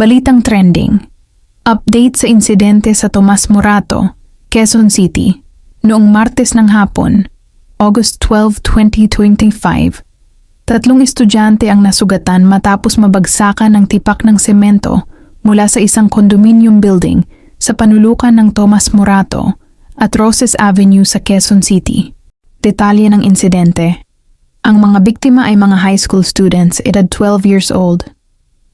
Balitang trending. Update sa insidente sa Tomas Morato, Quezon City, noong Martes ng hapon, August 12, 2025. 3 estudyante ang nasugatan matapos mabagsakan ng tipak ng semento mula sa isang condominium building sa panulukan ng Tomas Morato at Roses Avenue sa Quezon City. Detalye ng insidente. Ang mga biktima ay mga high school students edad 12 years old.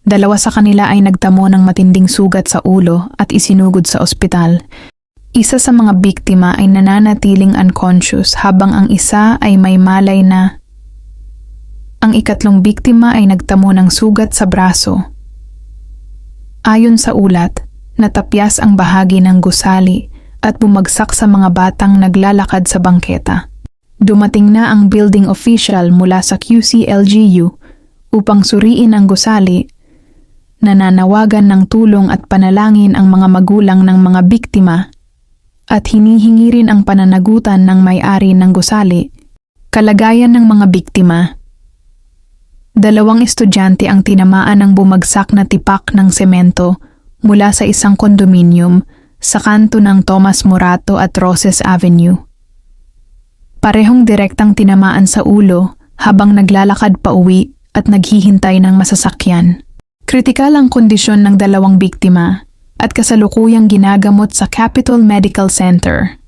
2 sa kanila ay nagtamo ng matinding sugat sa ulo at isinugod sa ospital. Isa sa mga biktima ay nananatiling unconscious habang ang isa ay may malay na. Ang ikatlong biktima ay nagtamo ng sugat sa braso. Ayon sa ulat, natapyas ang bahagi ng gusali at bumagsak sa mga batang naglalakad sa bangketa. Dumating na ang building official mula sa QC-LGU upang suriin ang gusali. Nananawagan ng tulong at panalangin ang mga magulang ng mga biktima at hinihingi rin ang pananagutan ng may-ari ng gusali. Kalagayan ng mga biktima. 2 estudyante ang tinamaan ng bumagsak na tipak ng semento mula sa isang kondominium sa kanto ng Tomas Morato at Roses Avenue. Parehong direktang tinamaan sa ulo habang naglalakad pa uwi at naghihintay ng masasakyan. Kritikal ang kondisyon ng 2 biktima at kasalukuyang ginagamot sa Capitol Medical Center.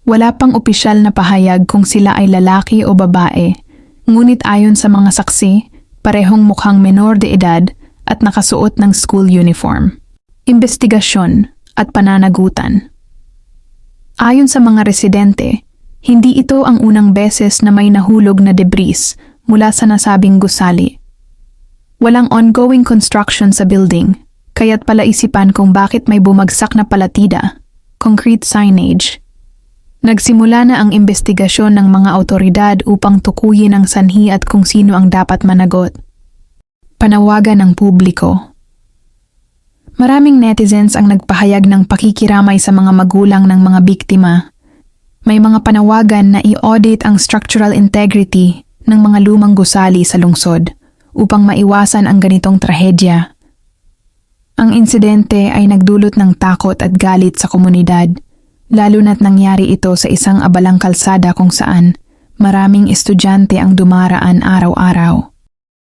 Wala pang opisyal na pahayag kung sila ay lalaki o babae, ngunit ayon sa mga saksi, parehong mukhang menor de edad at nakasuot ng school uniform. Investigasyon at pananagutan. Ayon sa mga residente, hindi ito ang unang beses na may nahulog na debris mula sa nasabing gusali. Walang ongoing construction sa building, kaya't palaisipan kung bakit may bumagsak na palatida, concrete signage. Nagsimula na ang investigasyon ng mga awtoridad upang tukuyin ang sanhi at kung sino ang dapat managot. Panawagan ng publiko. Maraming netizens ang nagpahayag ng pakikiramay sa mga magulang ng mga biktima. May mga panawagan na i-audit ang structural integrity ng mga lumang gusali sa lungsod upang maiwasan ang ganitong trahedya. Ang insidente ay nagdulot ng takot at galit sa komunidad, lalo na't nangyari ito sa isang abalang kalsada kung saan maraming estudyante ang dumaraan araw-araw.